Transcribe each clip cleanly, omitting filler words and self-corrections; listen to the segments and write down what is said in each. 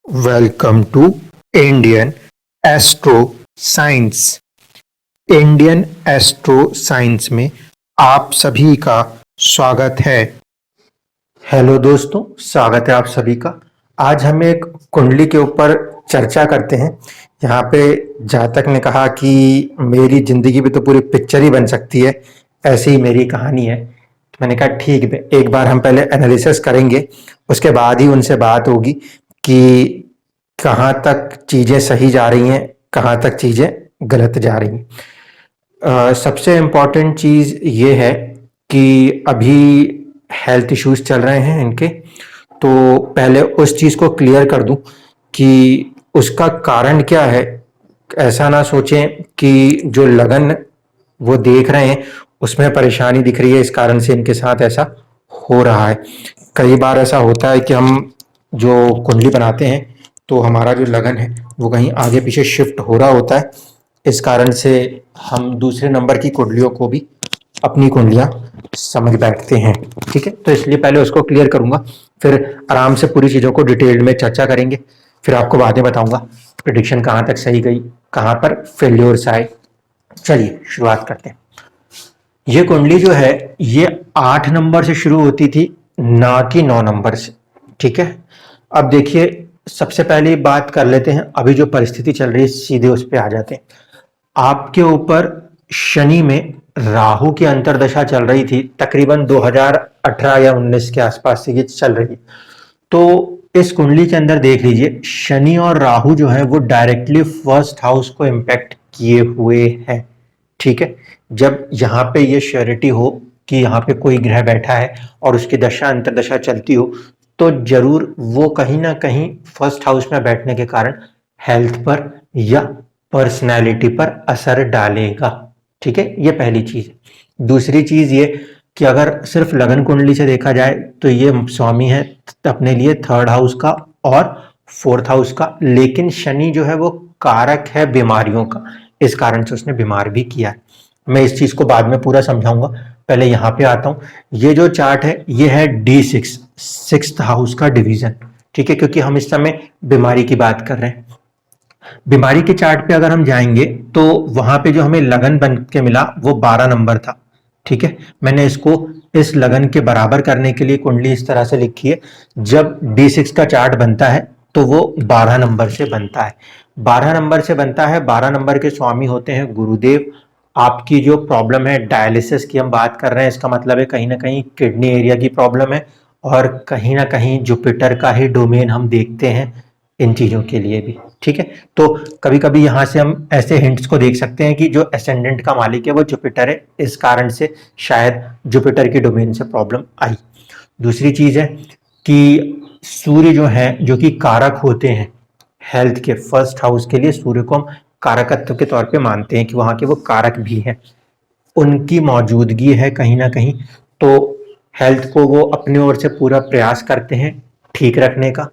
Welcome to Indian Astro Science. Indian Astro Science में आप सभी का स्वागत है। हेलो दोस्तों, स्वागत है आप सभी का। आज हम एक कुंडली के ऊपर चर्चा करते हैं। यहाँ पे जातक ने कहा कि मेरी जिंदगी भी तो पूरी पिक्चर ही बन सकती है, ऐसी ही मेरी कहानी है। तो मैंने कहा ठीक है, एक बार हम पहले एनालिसिस करेंगे, उसके बाद ही उनसे बात होगी कि कहाँ तक चीजें सही जा रही हैं, कहाँ तक चीजें गलत जा रही हैं। सबसे इम्पोर्टेंट चीज ये है कि अभी हेल्थ इश्यूज चल रहे हैं इनके, तो पहले उस चीज को क्लियर कर दूं कि उसका कारण क्या है। ऐसा ना सोचें कि जो लगन वो देख रहे हैं उसमें परेशानी दिख रही है, इस कारण से इनके साथ ऐसा हो रहा है। कई बार ऐसा होता है कि हम जो कुंडली बनाते हैं तो हमारा जो लगन है वो कहीं आगे पीछे शिफ्ट हो रहा होता है, इस कारण से हम दूसरे नंबर की कुंडलियों को भी अपनी कुंडलियां समझ बैठते हैं। ठीक है, तो इसलिए पहले उसको क्लियर करूंगा, फिर आराम से पूरी चीजों को डिटेल में चर्चा करेंगे, फिर आपको बाद में बताऊंगा प्रिडिक्शन कहाँ तक सही गई, कहाँ पर फेल्योर्स आए। चलिए शुरुआत करते हैं। ये कुंडली जो है ये 8 नंबर से शुरू होती थी, ना कि 9 नंबर से। ठीक है, अब देखिए सबसे पहले बात कर लेते हैं, अभी जो परिस्थिति चल रही है सीधे उस पर आ जाते हैं। आपके ऊपर शनि में राहु की अंतरदशा चल रही थी, तकरीबन 2018 या 19 के आसपास से ये चल रही है। तो इस कुंडली के अंदर देख लीजिए, शनि और राहु जो है वो डायरेक्टली फर्स्ट हाउस को इम्पैक्ट किए हुए हैं। ठीक है, जब यहाँ पे ये श्योरिटी हो कि यहाँ पे कोई ग्रह बैठा है और उसकी दशा अंतरदशा चलती हो, तो जरूर वो कहीं ना कहीं फर्स्ट हाउस में बैठने के कारण हेल्थ पर या पर्सनैलिटी पर असर डालेगा। ठीक है, ये पहली चीज है। दूसरी चीज ये कि अगर सिर्फ लगन कुंडली से देखा जाए तो ये स्वामी है अपने लिए थर्ड हाउस का और फोर्थ हाउस का, लेकिन शनि जो है वो कारक है बीमारियों का, इस कारण से उसने बीमार भी किया है। मैं इस चीज को बाद में पूरा समझाऊंगा, पहले यहाँ पे आता हूं। ये जो चार्ट है ये है D6 सिक्स्थ हाउस का डिवीजन। ठीक है, क्योंकि हम इस समय बीमारी की बात कर रहे हैं। बीमारी के चार्ट पे अगर हम जाएंगे तो वहां पे जो हमें लगन बन के मिला वो 12 नंबर था। ठीक है, मैंने इसको इस लगन के बराबर करने के लिए कुंडली इस तरह से लिखी है। जब D6 का चार्ट बनता है तो वो 12 नंबर से बनता है। 12 नंबर से बनता है, 12 नंबर के स्वामी होते हैं गुरुदेव। आपकी जो प्रॉब्लम है डायलिसिस की हम बात कर रहे हैं, इसका मतलब है कहीं ना कहीं किडनी एरिया की प्रॉब्लम है, और कहीं ना कहीं जुपिटर का ही डोमेन हम देखते हैं इन चीजों के लिए भी। ठीक है, तो कभी कभी यहां से हम ऐसे हिंट्स को देख सकते हैं कि जो असेंडेंट का मालिक है वो जुपिटर है, इस कारण से शायद जुपिटर की डोमेन से प्रॉब्लम आई। दूसरी चीज है कि सूर्य जो है, जो कि कारक होते हैं हेल्थ के, फर्स्ट हाउस के लिए सूर्य को हम कारकत्व के तौर पे मानते हैं कि वहां के वो कारक भी हैं, उनकी मौजूदगी है कहीं ना कहीं, तो हेल्थ को वो अपनी ओर से पूरा प्रयास करते हैं ठीक रखने का।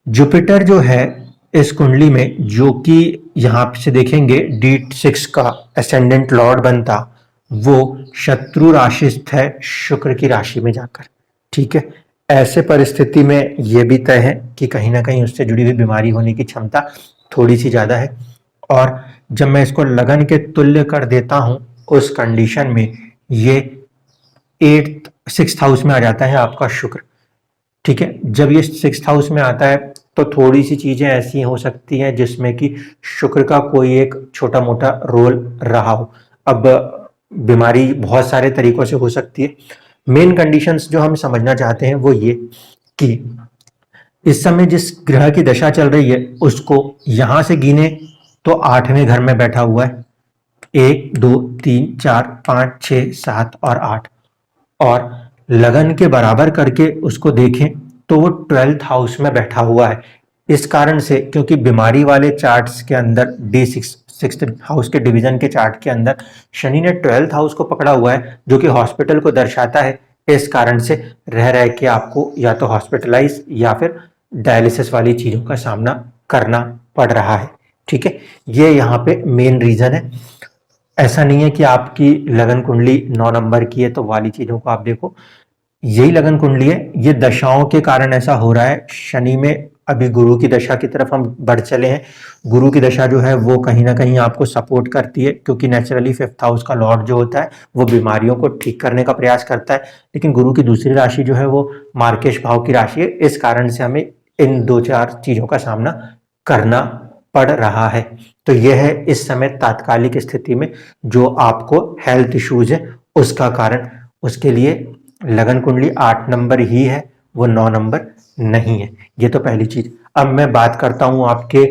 जुपिटर जो है इस कुंडली में, जो कि यहां से देखेंगे D6 का असेंडेंट लॉर्ड बनता, वो शत्रु राशि है शुक्र की राशि में जाकर। ठीक है, ऐसे परिस्थिति में यह भी तय है कि कहीं ना कहीं उससे जुड़ी हुई बीमारी होने की क्षमता थोड़ी सी ज्यादा है। और जब मैं इसको लगन के तुल्य कर देता हूं उस कंडीशन में ये 6th हाउस में आ जाता है आपका शुक्र। ठीक है, जब ये 6th हाउस में आता है तो थोड़ी सी चीजें ऐसी हो सकती हैं जिसमें कि शुक्र का कोई एक छोटा मोटा रोल रहा हो। अब बीमारी बहुत सारे तरीकों से हो सकती है। मेन कंडीशंस जो हम समझना चाहते हैं वो ये कि इस समय जिस ग्रह की दशा चल रही है उसको यहां से गिने तो 8वें घर में बैठा हुआ है, 1 2 3 4 5 6 7 और 8, और लगन के बराबर करके उसको देखें तो वो 12th हाउस में बैठा हुआ है। इस कारण से, क्योंकि बीमारी वाले चार्ट्स के अंदर D6 सिक्स्थ हाउस के डिवीजन के चार्ट के अंदर शनि ने 12th हाउस को पकड़ा हुआ है, जो कि हॉस्पिटल को दर्शाता है। इस कारण से रह रह के आपको या तो हॉस्पिटलाइज या फिर डायलिसिस वाली चीजों का सामना करना पड़ रहा है। ठीक है, ये यहाँ पे मेन रीजन है। ऐसा नहीं है कि आपकी लगन कुंडली 9 नंबर की है तो वाली चीजों को आप देखो, यही लगन कुंडली है, ये दशाओं के कारण ऐसा हो रहा है। शनि में अभी गुरु की दशा की तरफ हम बढ़ चले हैं। गुरु की दशा जो है वो कहीं ना कहीं आपको सपोर्ट करती है, क्योंकि नेचुरली फिफ्थ हाउस का लॉर्ड जो होता है वो बीमारियों को ठीक करने का प्रयास करता है। लेकिन गुरु की दूसरी राशि जो है वो मार्केश भाव की राशि है, इस कारण से हमें इन दो चार चीजों का सामना करना पड़ रहा है। तो यह है इस समय तात्कालिक स्थिति में जो आपको हेल्थ इश्यूज है उसका कारण। उसके लिए लगन कुंडली 8 नंबर ही है, वो 9 नंबर नहीं है। ये तो पहली चीज। अब मैं बात करता हूं आपके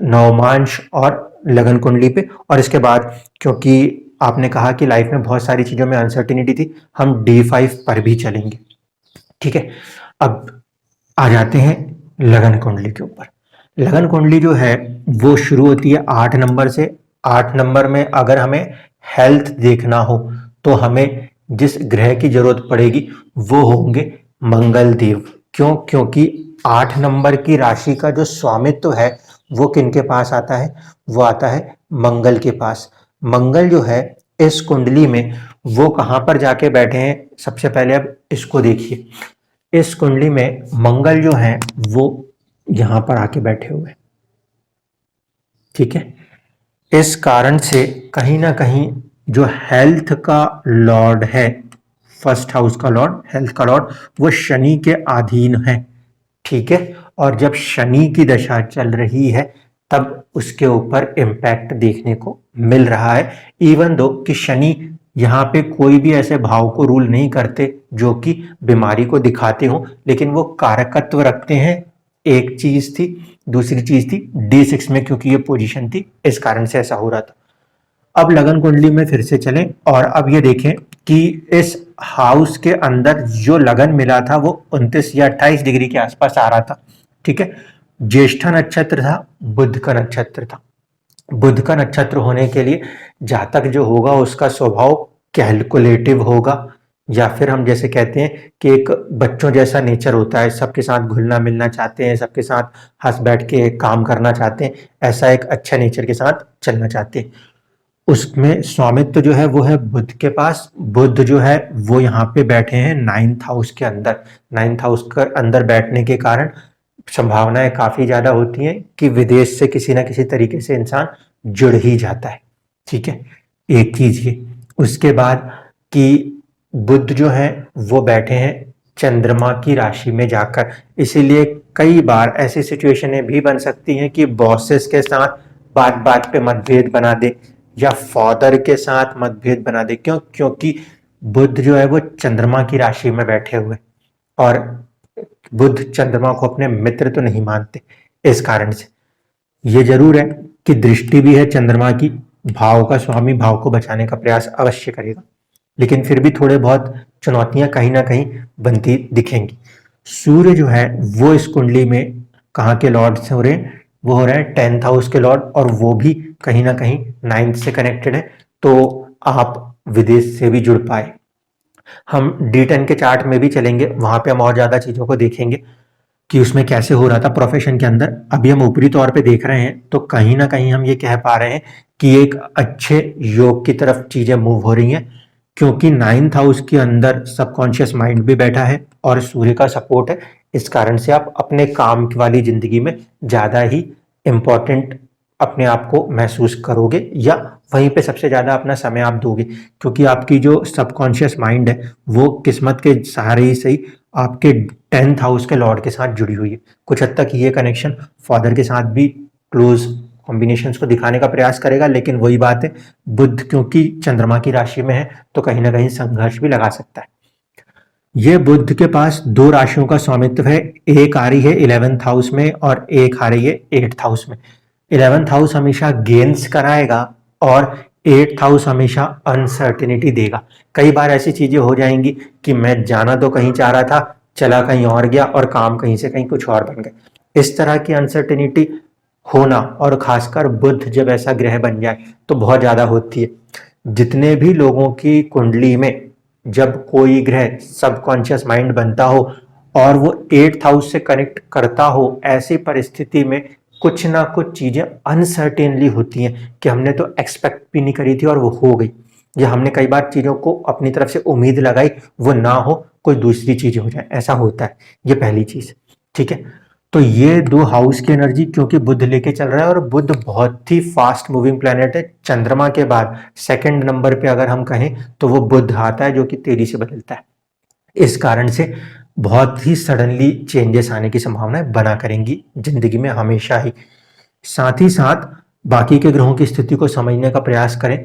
नवमांश और लगन कुंडली पे, और इसके बाद क्योंकि आपने कहा कि लाइफ में बहुत सारी चीजों में अनसर्टिनिटी थी, हम D5 पर भी चलेंगे। ठीक है, अब आ जाते हैं लगन कुंडली के ऊपर। लगन कुंडली जो है वो शुरू होती है 8 नंबर से। 8 नंबर में अगर हमें हेल्थ देखना हो तो हमें जिस ग्रह की जरूरत पड़ेगी वो होंगे मंगल देव। क्यों? क्योंकि 8 नंबर की राशि का जो स्वामित्व है वो किनके पास आता है? वो आता है मंगल के पास। मंगल जो है इस कुंडली में वो कहां पर जाके बैठे हैं? सबसे पहले अब इसको देखिए। इस कुंडली में मंगल जो है वो यहां पर आके बैठे हुए हैं। ठीक है, इस कारण से कहीं ना कहीं जो हेल्थ का लॉर्ड है, फर्स्ट हाउस का लॉर्ड, हेल्थ का लॉर्ड, वो शनि के अधीन है। ठीक है, और जब शनि की दशा चल रही है तब उसके ऊपर इम्पैक्ट देखने को मिल रहा है। इवन दो कि शनि यहाँ पे कोई भी ऐसे भाव को रूल नहीं करते जो कि बीमारी को दिखाते हो, लेकिन वो कारकत्व रखते हैं। एक चीज थी, दूसरी चीज थी D6 में, क्योंकि ये पोजीशन थी, इस कारण से ऐसा हो रहा था। अब लगन कुंडली में फिर से चलें और अब ये देखें कि इस हाउस के अंदर जो लगन मिला था वो 29 या 28 डिग्री के आसपास आ रहा था। ठीक है, ज्येष्ठा नक्षत्र था, बुध का नक्षत्र था। बुध का नक्षत्र होने के लिए जातक जो होगा उसका स्वभाव कैलकुलेटिव होगा, या फिर हम जैसे कहते हैं कि एक बच्चों जैसा नेचर होता है, सबके साथ घुलना मिलना चाहते हैं, सबके साथ हंस बैठ के काम करना चाहते हैं, ऐसा एक अच्छा नेचर के साथ चलना चाहते हैं। उसमें स्वामित्व जो है वो है बुध के पास। बुध जो है वो यहाँ पे बैठे हैं 9th हाउस के अंदर। 9th हाउस के अंदर बैठने के कारण संभावनाएं काफी ज्यादा होती हैं कि विदेश से किसी ना किसी तरीके से इंसान जुड़ ही जाता है। ठीक है, एक चीज ये। उसके बाद कि बुध जो है वो बैठे हैं चंद्रमा की राशि में जाकर, इसीलिए कई बार ऐसी सिचुएशनें भी बन सकती हैं कि बॉसेस के साथ बात बात पे मतभेद बना दे या फादर के साथ मतभेद बना दे। क्यों? क्योंकि बुध जो है वो चंद्रमा की राशि में बैठे हुए, और बुध चंद्रमा को अपने मित्र तो नहीं मानते। इस कारण से ये जरूर है कि दृष्टि भी है चंद्रमा की, भाव का स्वामी भाव को बचाने का प्रयास अवश्य करेगा, लेकिन फिर भी थोड़े बहुत चुनौतियां कहीं ना कहीं बनती दिखेंगी। सूर्य जो है वो इस कुंडली में कहाँ के लॉर्ड से हो रहे हैं? वो हो रहे हैं 10th हाउस के लॉर्ड, और वो भी कहीं ना कहीं 9th से कनेक्टेड है, तो आप विदेश से भी जुड़ पाए। हम D10 के चार्ट में भी चलेंगे, वहां पे हम और ज्यादा चीजों को देखेंगे कि उसमें कैसे हो रहा था प्रोफेशन के अंदर। अभी हम ऊपरी तौर पे देख रहे हैं तो कहीं ना कहीं हम ये कह पा रहे हैं कि एक अच्छे योग की तरफ चीजें मूव हो रही हैं, क्योंकि 9th हाउस के अंदर सबकॉन्शियस माइंड भी बैठा है और सूर्य का सपोर्ट है। इस कारण से आप अपने काम वाली जिंदगी में ज्यादा ही इंपॉर्टेंट अपने आप को महसूस करोगे, या वहीं पे सबसे ज्यादा अपना समय आप दोगे, क्योंकि आपकी जो सबकॉन्शियस माइंड है वो किस्मत के सहारे ही सही आपके 10th हाउस के लॉर्ड के साथ जुड़ी हुई है। कुछ हद तक ये कनेक्शन फादर के साथ भी क्लोज कॉम्बिनेशंस को दिखाने का प्रयास करेगा, लेकिन वही बात है, बुध क्योंकि चंद्रमा की राशि में है तो कहीं ना कहीं संघर्ष भी लगा सकता है। ये बुध के पास दो राशियों का स्वामित्व है, एक आ रही है 11th हाउस में और एक आ रही है 8th हाउस में। 11th हाउस हमेशा गेन्स कराएगा और 8th हाउस हमेशा अनसर्टिनिटी देगा। कई बार ऐसी चीजें हो जाएंगी कि मैं जाना तो कहीं चाह रहा था, चला कहीं और गया और काम कहीं से कहीं कुछ और बन गया। इस तरह की अनसर्टिनिटी होना, और खासकर बुध जब ऐसा ग्रह बन जाए तो बहुत ज्यादा होती है। जितने भी लोगों की कुंडली में जब कोई ग्रह सबकॉन्शियस माइंड बनता हो और वो 8th हाउस से कनेक्ट करता हो, ऐसी परिस्थिति में कुछ ना कुछ चीजें अनसर्टेनली होती हैं कि हमने तो एक्सपेक्ट भी नहीं करी थी और वो हो गई, या हमने कई बार चीजों को अपनी तरफ से उम्मीद लगाई, वो ना हो, कोई दूसरी चीज हो जाए, ऐसा होता है। ये पहली चीज। ठीक है, तो ये दो हाउस की एनर्जी क्योंकि बुध लेके चल रहा है और बुध बहुत ही फास्ट मूविंग प्लेनेट है, चंद्रमा के बाद सेकंड नंबर पे अगर हम कहें तो वो बुध आता है जो कि तेजी से बदलता है। इस कारण से बहुत ही सडनली चेंजेस आने की संभावनाएं बना करेंगी जिंदगी में हमेशा ही। साथ ही साथ बाकी के ग्रहों की स्थिति को समझने का प्रयास करें।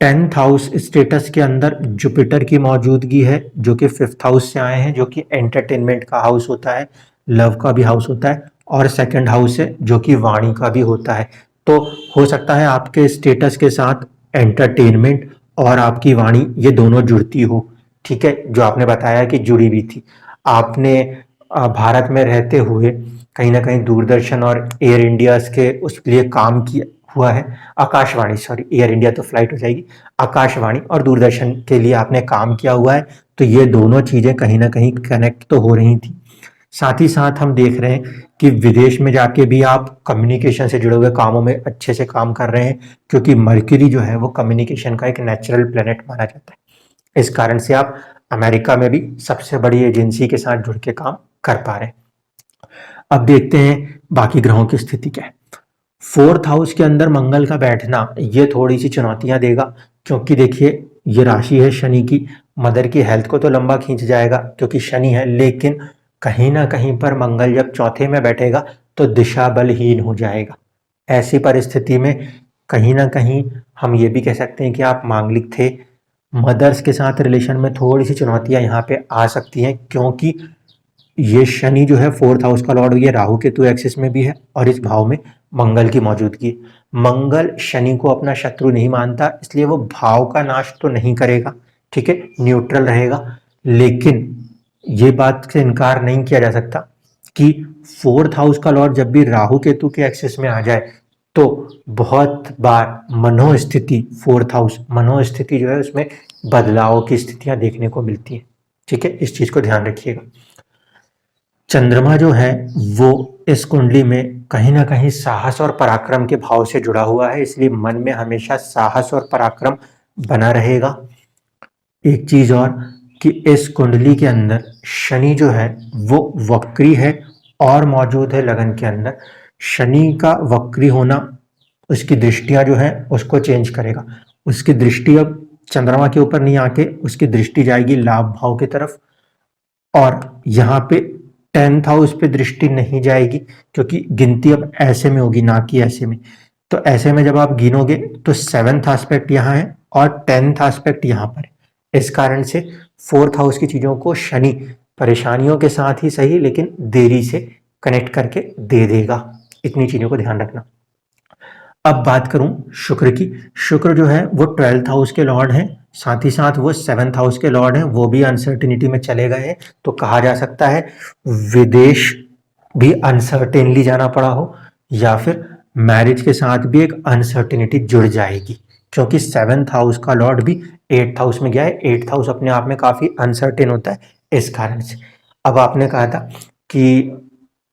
10th हाउस स्टेटस के अंदर जुपिटर की मौजूदगी है जो कि 5th हाउस से आए हैं, जो कि एंटरटेनमेंट का हाउस होता है, लव का भी हाउस होता है, और सेकंड हाउस है जो कि वाणी का भी होता है। तो हो सकता है आपके स्टेटस के साथ एंटरटेनमेंट और आपकी वाणी ये दोनों जुड़ती हो, ठीक है, जो आपने बताया कि जुड़ी भी थी। आपने भारत में रहते हुए कहीं ना कहीं दूरदर्शन और एयर इंडिया के उस लिए काम किया हुआ है, आकाशवाणी, सॉरी एयर इंडिया तो फ्लाइट हो जाएगी, आकाशवाणी और दूरदर्शन के लिए आपने काम किया हुआ है, तो ये दोनों चीजें कहीं ना कहीं कनेक्ट तो हो रही थी। साथ ही साथ हम देख रहे हैं कि विदेश में जाके भी आप कम्युनिकेशन से जुड़े हुए कामों में अच्छे से काम कर रहे हैं, क्योंकि मर्क्यूरी जो है वो कम्युनिकेशन का एक नेचुरल प्लेनेट माना जाता है। इस कारण से आप अमेरिका में भी सबसे बड़ी एजेंसी के साथ जुड़ के काम कर पा रहे हैं। अब देखते हैं बाकी ग्रहों की स्थिति क्या है। 4th हाउस के अंदर मंगल का बैठना ये थोड़ी सी चुनौतियां देगा, क्योंकि देखिए ये राशि है शनि की, मदर की हेल्थ को तो लंबा खींच जाएगा क्योंकि शनि है, लेकिन कहीं ना कहीं पर मंगल जब चौथे में बैठेगा तो दिशा बलहीन हो जाएगा। ऐसी परिस्थिति में कहीं ना कहीं हम ये भी कह सकते हैं कि आप मांगलिक थे, मदर्स के साथ रिलेशन में थोड़ी सी चुनौतियां यहाँ पे आ सकती हैं, क्योंकि ये शनि जो है 4th हाउस का लॉर्ड, ये राहु केतु एक्सिस में भी है और इस भाव में मंगल की मौजूदगी। मंगल शनि को अपना शत्रु नहीं मानता, इसलिए वो भाव का नाश तो नहीं करेगा, ठीक है, न्यूट्रल रहेगा। लेकिन ये बात से इनकार नहीं किया जा सकता कि 4th हाउस का लॉर्ड जब भी राहु केतु के एक्सिस में आ जाए तो बहुत बार मनोस्थिति, 4th हाउस मनोस्थिति जो है उसमें बदलाव की स्थितियां देखने को मिलती हैं, ठीक है, इस चीज को ध्यान रखिएगा। चंद्रमा जो है वो इस कुंडली में कहीं ना कहीं साहस और पराक्रम के भाव से जुड़ा हुआ है, इसलिए मन में हमेशा साहस और पराक्रम बना रहेगा। एक चीज और कि इस कुंडली के अंदर शनि जो है वो वक्री है और मौजूद है लगन के अंदर। शनि का वक्री होना उसकी दृष्टियां जो है उसको चेंज करेगा। उसकी दृष्टि अब चंद्रमा के ऊपर नहीं आके उसकी दृष्टि जाएगी लाभ भाव की तरफ, और यहाँ पे 10th हाउस पे दृष्टि नहीं जाएगी क्योंकि गिनती अब ऐसे में होगी ना कि ऐसे में। तो ऐसे में जब आप गिनोगे तो 7th एस्पेक्ट यहाँ है और 10th एस्पेक्ट यहाँ पर है। इस कारण से 4th हाउस की चीजों को शनि परेशानियों के साथ ही सही लेकिन देरी से कनेक्ट करके दे देगा, इतनी चीजों को ध्यान रखना। अब बात करूं शुक्र की। शुक्र जो है वो 12th हाउस के लॉर्ड हैं, साथ ही साथ वो 7th हाउस के लॉर्ड हैं, वो भी अनसर्टिनिटी में चले गए हैं। तो कहा जा सकता है विदेश भी अनसर्टेनली जाना पड़ा हो, या फिर मैरिज के साथ भी एक अनसर्टिनिटी जुड़ जाएगी, क्योंकि 7th हाउस का लॉर्ड भी 8th हाउस में गया है। 8th हाउस अपने आप में काफी अनसर्टेन होता है, इस कारण से। अब आपने कहा था कि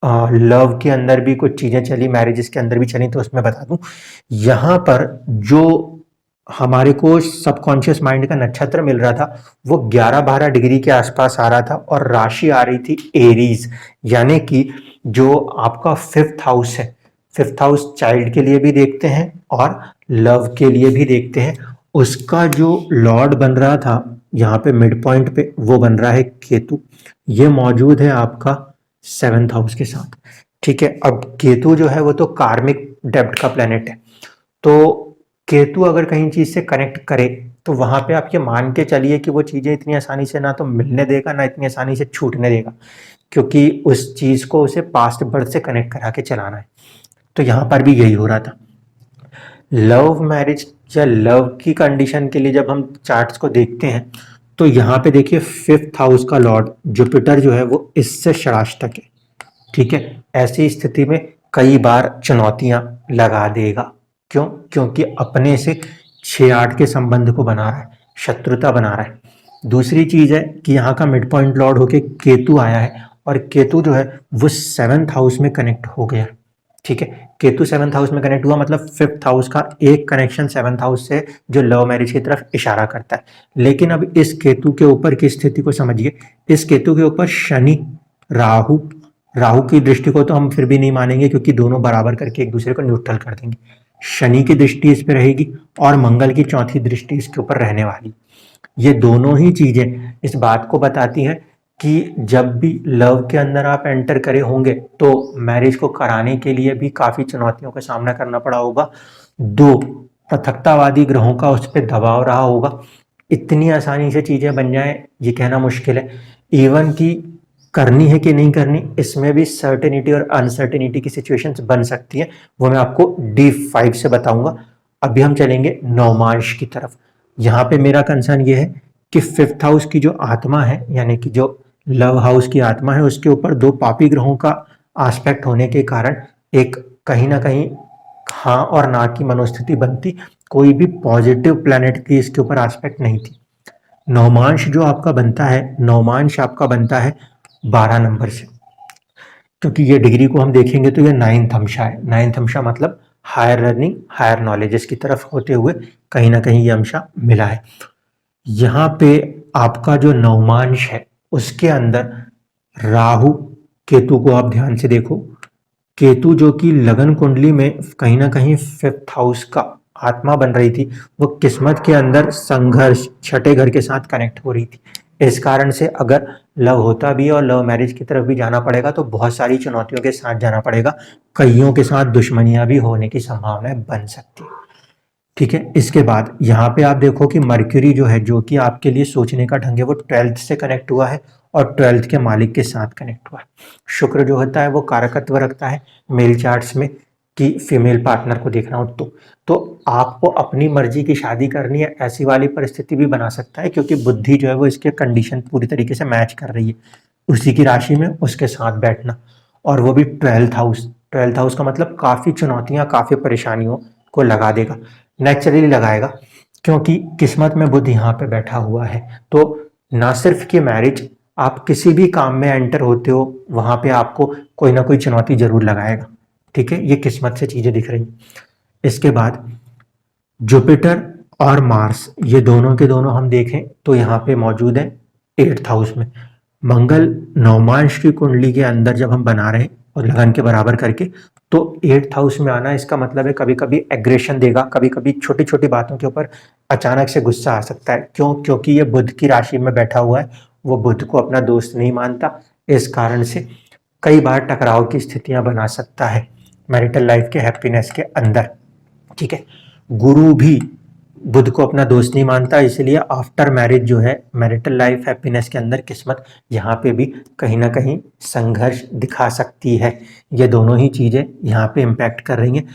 लव के अंदर भी कुछ चीजें चली, मैरिजेस के अंदर भी चली, तो उसमें बता दूं यहाँ पर जो हमारे को सबकॉन्शियस माइंड का नक्षत्र मिल रहा था वो 11-12 डिग्री के आसपास आ रहा था और राशि आ रही थी एरीज, यानी कि जो आपका 5th हाउस है। 5th हाउस चाइल्ड के लिए भी देखते हैं और लव के लिए भी देखते हैं। उसका जो लॉर्ड बन रहा था यहाँ पे मिड पॉइंट पे वो बन रहा है केतु, ये मौजूद है आपका 7th हाउस के साथ, ठीक है। अब केतु जो है वो तो कार्मिक डेप्थ का प्लेनेट है, तो केतु अगर कहीं चीज से कनेक्ट करे तो वहां पे आप ये मान के चलिए कि वो चीजें इतनी आसानी से ना तो मिलने देगा ना इतनी आसानी से छूटने देगा, क्योंकि उस चीज को उसे पास्ट बर्थ से कनेक्ट करा के चलाना है। तो यहाँ पर भी यही हो रहा था। लव मैरिज या लव की कंडीशन के लिए जब हम चार्ट्स को देखते हैं तो यहाँ पे देखिए 5th हाउस का लॉर्ड जुपिटर जो है वो इससे षडाष्टक है, ठीक है। ऐसी स्थिति में कई बार चुनौतियां लगा देगा, क्यों? क्योंकि अपने से 6-8 के संबंध को बना रहा है, शत्रुता बना रहा है। दूसरी चीज है कि यहाँ का मिड पॉइंट लॉर्ड होके केतु आया है और केतु जो है वो 7th हाउस में कनेक्ट हो गया, ठीक है। केतु 7th हाउस में कनेक्ट हुआ मतलब 5th हाउस का एक कनेक्शन 7th हाउस से जो लव मैरिज की तरफ इशारा करता है। लेकिन अब इस केतु के ऊपर की स्थिति को समझिए, इस केतु के ऊपर शनि, राहु राहु की दृष्टि को तो हम फिर भी नहीं मानेंगे क्योंकि दोनों बराबर करके एक दूसरे को न्यूट्रल कर देंगे। शनि की दृष्टि इस पे रहेगी और मंगल की चौथी दृष्टि इसके ऊपर रहने वाली। ये दोनों ही चीजें इस बात को बताती हैं कि जब भी लव के अंदर आप एंटर करे होंगे तो मैरिज को कराने के लिए भी काफी चुनौतियों का सामना करना पड़ा होगा। दो पृथकतावादी ग्रहों का उस पर दबाव रहा होगा। इतनी आसानी से चीजें बन जाए ये कहना मुश्किल है। इवन की करनी है कि नहीं करनी, इसमें भी सर्टेनिटी और अनसर्टेनिटी की सिचुएशंस बन सकती है। वो मैं आपको D5 से बताऊंगा। अभी हम चलेंगे नवमांश की तरफ। यहाँ पे मेरा कंसर्न ये है कि फिफ्थ हाउस की जो आत्मा है, यानी कि जो लव हाउस की आत्मा है, उसके ऊपर दो पापी ग्रहों का आस्पेक्ट होने के कारण एक कहीं ना कहीं हाँ और ना की मनोस्थिति बनती। कोई भी पॉजिटिव प्लैनेट की इसके ऊपर आस्पेक्ट नहीं थी। नवमांश जो आपका बनता है, नवमांश आपका बनता है 12 नंबर से, क्योंकि ये डिग्री को हम देखेंगे तो ये 9th अंशा है। 9th अंशा मतलब हायर लर्निंग, हायर नॉलेजेस की तरफ होते हुए कहीं ना कहीं ये अंशा मिला है। यहाँ पे आपका जो नवमांश है उसके अंदर राहु केतु को आप ध्यान से देखो। केतु जो कि लगन कुंडली में कहीं ना कहीं फिफ्थ हाउस का आत्मा बन रही थी, वो किस्मत के अंदर संघर्ष छठे घर के साथ कनेक्ट हो रही थी। इस कारण से अगर लव होता भी है और लव मैरिज की तरफ भी जाना पड़ेगा तो बहुत सारी चुनौतियों के साथ जाना पड़ेगा। कईयों के साथ दुश्मनियां भी होने की संभावनाएं बन सकती है। ठीक है, इसके बाद यहाँ पे आप देखो कि मर्क्यूरी जो है, जो कि आपके लिए सोचने का ढंग है, वो 12th से कनेक्ट हुआ है और 12th के मालिक के साथ कनेक्ट हुआ है। शुक्र जो होता है वो कारकत्व रखता है मेल चार्ट्स में कि फीमेल पार्टनर को देखना हो तो आपको अपनी मर्जी की शादी करनी है, ऐसी वाली परिस्थिति भी बना सकता है, क्योंकि बुद्धि जो है वो इसके कंडीशन पूरी तरीके से मैच कर रही है। उसी की राशि में उसके साथ बैठना, और वो भी 12th हाउस। 12th हाउस का मतलब काफी चुनौतियां, काफी परेशानियों को लगा देगा, नेचुरली लगाएगा, क्योंकि किस्मत में बुध यहाँ पे बैठा हुआ है। तो ना सिर्फ कि मैरिज, आप किसी भी काम में एंटर होते हो वहां पे आपको कोई ना कोई चुनौती जरूर लगाएगा। ठीक है, ये किस्मत से चीजें दिख रही। इसके बाद जुपिटर और मार्स, ये दोनों के दोनों हम देखें तो यहाँ पे मौजूद है 8th हाउस में। मंगल नवमांश की कुंडली के अंदर जब हम बना रहे हैं और लगन के बराबर करके, तो 8th हाउस में आना इसका मतलब है कभी कभी एग्रेशन देगा, कभी कभी छोटी छोटी बातों के ऊपर अचानक से गुस्सा आ सकता है। क्यों? क्योंकि ये बुध की राशि में बैठा हुआ है, वो बुध को अपना दोस्त नहीं मानता। इस कारण से कई बार टकराव की स्थितियां बना सकता है मैरिटल लाइफ के हैप्पीनेस के अंदर। ठीक है, गुरु भी बुध को अपना दोस्त नहीं मानता, इसलिए आफ्टर मैरिज जो है मैरिटल लाइफ हैप्पीनेस के अंदर किस्मत यहाँ पे भी कहीं ना कहीं संघर्ष दिखा सकती है। ये दोनों ही चीजें यहाँ पे इम्पैक्ट कर रही हैं।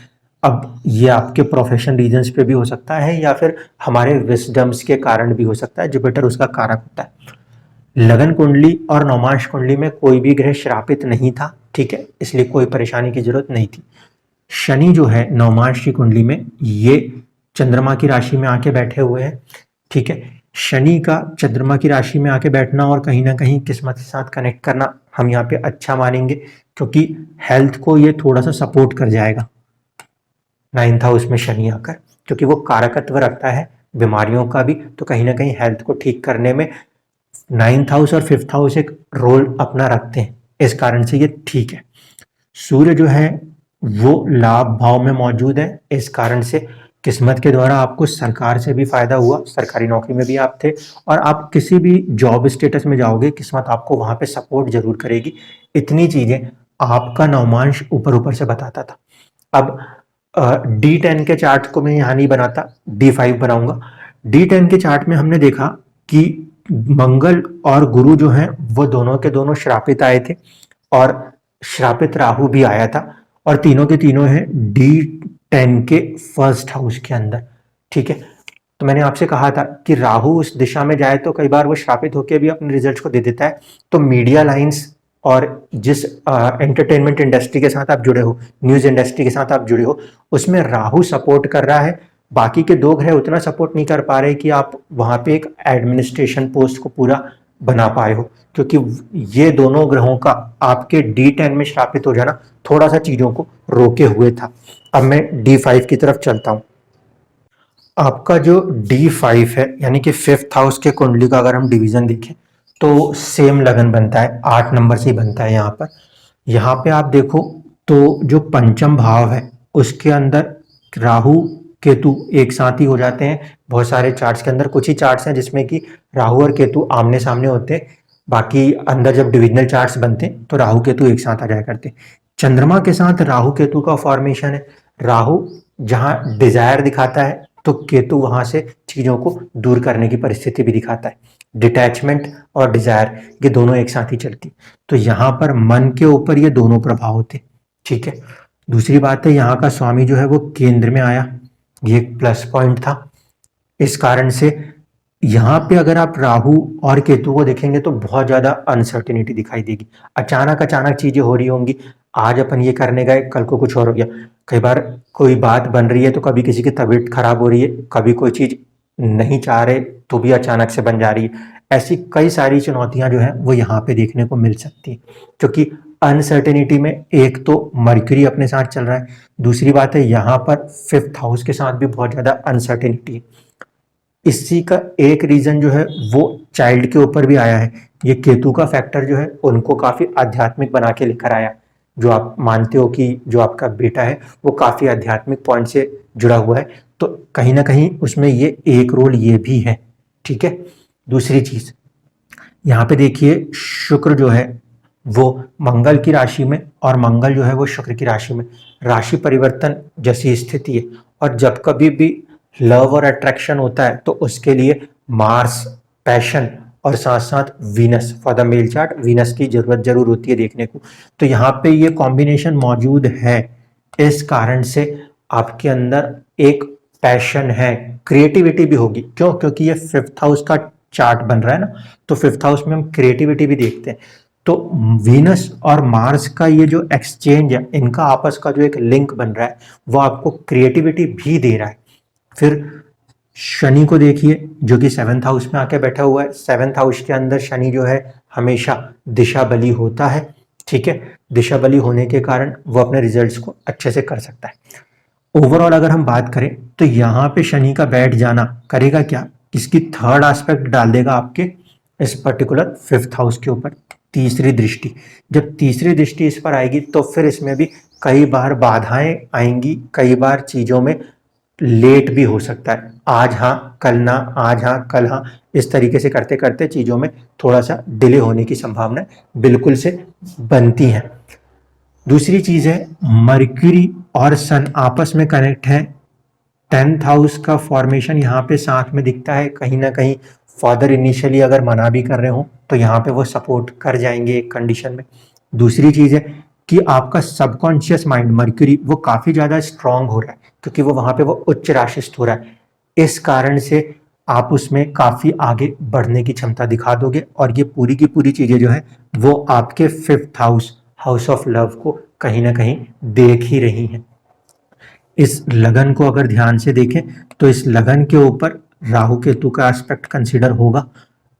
अब ये आपके प्रोफेशन रीजन्स पे भी हो सकता है या फिर हमारे विजडम्स के कारण भी हो सकता है। जुपिटर उसका कारक होता है। लगन कुंडली और नवमांश कुंडली में कोई भी ग्रह श्रापित नहीं था, ठीक है, इसलिए कोई परेशानी की जरूरत नहीं थी। शनि जो है नवमांश की कुंडली में, ये चंद्रमा की राशि में आके बैठे हुए हैं। ठीक है, शनि का चंद्रमा की राशि में आके बैठना और कहीं ना कहीं किस्मत के साथ कनेक्ट करना हम यहाँ पे अच्छा मानेंगे, क्योंकि हेल्थ को ये थोड़ा सा सपोर्ट कर जाएगा 9th हाउस में शनि आकर, क्योंकि वो कारकत्व रखता है बीमारियों का भी, तो कहीं ना कहीं हेल्थ को ठीक करने में 9th हाउस और 5th हाउस एक रोल अपना रखते हैं। इस कारण से ये ठीक है। सूर्य जो है वो लाभ भाव में मौजूद है, इस कारण से किस्मत के द्वारा आपको सरकार से भी फायदा हुआ, सरकारी नौकरी में भी आप थे, और आप किसी भी जॉब स्टेटस में जाओगे किस्मत आपको वहां पे सपोर्ट जरूर करेगी। इतनी चीजें आपका नवमांश ऊपर ऊपर से बताता था। अब D10 के चार्ट को मैं यहाँ नहीं बनाता, D5 बनाऊंगा। D10 के चार्ट में हमने देखा कि मंगल और गुरु जो हैं वो दोनों के दोनों श्रापित आए थे, और श्रापित राहु भी आया था, और तीनों के तीनों हैं D10 के फर्स्ट हाउस के अंदर। ठीक है, तो मैंने आपसे कहा था कि राहु उस दिशा में जाए तो कई बार वो श्रापित होकर भी अपने रिजल्ट्स को दे देता है। तो मीडिया लाइंस और जिस एंटरटेनमेंट इंडस्ट्री के साथ आप जुड़े हो, न्यूज इंडस्ट्री के साथ आप जुड़े हो, उसमें राहु सपोर्ट कर रहा है। बाकी के दो ग्रह उतना सपोर्ट नहीं कर पा रहे कि आप वहां पे एक एडमिनिस्ट्रेशन पोस्ट को पूरा बना पाए हो, क्योंकि ये दोनों ग्रहों का आपके D10 में श्रापित हो जाना थोड़ा सा चीजों को रोके हुए था। अब मैं D5 की तरफ चलता हूं। आपका जो D5 है, यानी कि 5th हाउस के कुंडली का अगर हम डिवीजन देखें तो सेम लगन बनता है, 8 नंबर से ही बनता है यहाँ पर। यहाँ पे आप देखो तो जो पंचम भाव है उसके अंदर राहु केतु एक साथ ही हो जाते हैं। बहुत सारे चार्ट्स के अंदर कुछ ही चार्ट्स हैं जिसमें कि राहु और केतु आमने सामने होते हैं, बाकी अंदर जब डिविजनल चार्ट्स बनते हैं तो राहु केतु एक साथ आ जाया करते हैं। चंद्रमा के साथ राहु केतु का फॉर्मेशन है। राहु जहां डिजायर दिखाता है तो केतु वहां से चीजों को दूर करने की परिस्थिति भी दिखाता है। डिटैचमेंट और डिजायर ये दोनों एक साथ ही चलती, तो यहाँ पर मन के ऊपर ये दोनों प्रभाव होते। ठीक है, दूसरी बात है यहाँ का स्वामी जो है वो केंद्र में आया, ये एक प्लस पॉइंट था। इस कारण से यहाँ पे अगर आप राहु और केतु को देखेंगे तो बहुत ज्यादा अनसर्टेनिटी दिखाई देगी। अचानक अचानक चीजें हो रही होंगी, आज अपन ये करने गए कल को कुछ और हो गया। कई बार कोई बात बन रही है तो कभी किसी की तबीयत खराब हो रही है, कभी कोई चीज नहीं चाह रहे तो भी अचानक से बन जा रही है। ऐसी कई सारी चुनौतियां जो है वो यहाँ पे देखने को मिल सकती है, क्योंकि अनसर्टेनिटी में एक तो मर्क्यूरी अपने साथ चल रहा है, दूसरी बात है यहाँ पर 5th हाउस के साथ भी बहुत ज्यादा अनसर्टेनिटी है। इसी का एक रीजन जो है वो चाइल्ड के ऊपर भी आया है। ये केतु का फैक्टर जो है उनको काफी आध्यात्मिक बना के लेकर आया। जो आप मानते हो कि जो आपका बेटा है वो काफी आध्यात्मिक पॉइंट से जुड़ा हुआ है, तो कहीं ना कहीं उसमें ये एक रोल ये भी है। ठीक है, दूसरी चीज यहाँ पे देखिए शुक्र जो है वो मंगल की राशि में और मंगल जो है वो शुक्र की राशि में, राशि परिवर्तन जैसी स्थिति है। और जब कभी भी लव और अट्रैक्शन होता है तो उसके लिए मार्स पैशन और साथ साथ Venus for the male chart Venus की जरूरत जरूर होती है देखने को। तो यहाँ पे ये कॉम्बिनेशन मौजूद है, इस कारण से आपके अंदर एक पैशन है, क्रिएटिविटी भी होगी। क्यों? क्योंकि ये 5th हाउस का चार्ट बन रहा है ना, तो 5th हाउस में हम क्रिएटिविटी भी देखते हैं। तो वीनस और मार्स का ये जो एक्सचेंज है, इनका आपस का जो एक लिंक बन रहा है वो आपको क्रिएटिविटी भी दे रहा है। फिर शनि को देखिए जो कि 7th हाउस में आके बैठा हुआ है। 7th हाउस के अंदर शनि जो है हमेशा दिशा बली होता है। ठीक है, दिशा बली होने के कारण वो अपने रिजल्ट्स को अच्छे से कर सकता है। ओवरऑल अगर हम बात करें तो यहाँ पे शनि का बैठ जाना करेगा क्या, इसकी 3rd एस्पेक्ट डाल देगा आपके इस पर्टिकुलर 5th हाउस के ऊपर, तीसरी दृष्टि। जब तीसरी दृष्टि इस पर आएगी तो फिर इसमें भी कई बार बाधाएं आएंगी, कई बार चीजों में लेट भी हो सकता है। आज हाँ कल ना, आज हाँ कल हाँ, इस तरीके से करते करते चीजों में थोड़ा सा डिले होने की संभावना बिल्कुल से बनती है। दूसरी चीज है मर्क्यूरी और सन आपस में कनेक्ट है। 10th हाउस का फॉर्मेशन यहाँ पे साथ में दिखता है। कहीं ना कहीं फादर इनिशियली अगर मना भी कर रहे हो तो यहाँ पे वो सपोर्ट कर जाएंगे एक कंडीशन में। दूसरी चीज है कि आपका सबकॉन्शियस माइंड मर्क्यूरी वो काफी ज्यादा स्ट्रांग हो रहा है, क्योंकि वो वहां पे वो उच्च राशिस्थ हो रहा है। इस कारण से आप उसमें काफी आगे बढ़ने की क्षमता दिखा दोगे, और ये पूरी की पूरी चीजें जो है वो आपके 5th house, house of love को कहीं ना कहीं देख ही रही हैं। इस लगन को अगर ध्यान से देखें तो इस लगन के ऊपर राहु केतु का एस्पेक्ट कंसीडर होगा।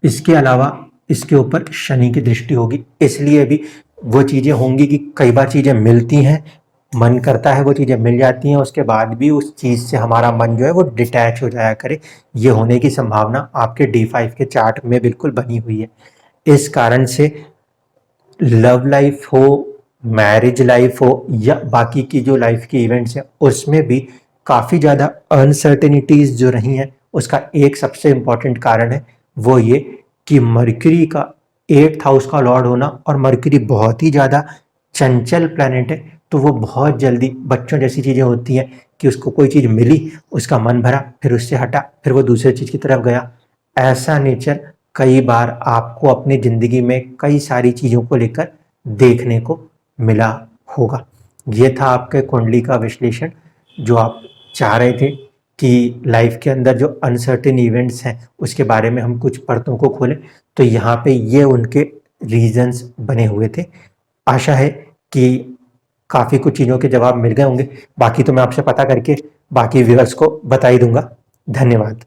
इसके अलावा इसके ऊपर शनि की दृष्टि होगी, इसलिए भी वो चीजें होंगी कि कई बार चीजें मिलती हैं, मन करता है वो चीजें मिल जाती हैं, उसके बाद भी उस चीज से हमारा मन जो है वो डिटैच हो जाया करे। ये होने की संभावना आपके D5 के चार्ट में बिल्कुल बनी हुई है। इस कारण से लव लाइफ हो, मैरिज लाइफ हो, या बाकी की जो लाइफ की इवेंट्स हैं उसमें भी काफ़ी ज़्यादा अनसर्टेनिटीज़ जो रही हैं, उसका एक सबसे इम्पॉर्टेंट कारण है वो ये कि मर्क्यूरी का 8th हाउस का लॉर्ड होना, और मर्क्यूरी बहुत ही ज़्यादा चंचल प्लैनेट है। तो वो बहुत जल्दी बच्चों जैसी चीज़ें होती हैं कि उसको कोई चीज़ मिली, उसका मन भरा, फिर उससे हटा, फिर वो दूसरे चीज़ की तरफ गया। ऐसा नेचर कई बार आपको अपनी ज़िंदगी में कई सारी चीज़ों को लेकर देखने को मिला होगा। ये था आपके कुंडली का विश्लेषण, जो आप चाह रहे थे कि लाइफ के अंदर जो अनसर्टेन इवेंट्स हैं उसके बारे में हम कुछ परतों को खोलें, तो यहाँ पे ये उनके रीजंस बने हुए थे। आशा है कि काफ़ी कुछ चीज़ों के जवाब मिल गए होंगे, बाकी तो मैं आपसे पता करके बाकी व्यूअर्स को बता ही दूंगा। धन्यवाद।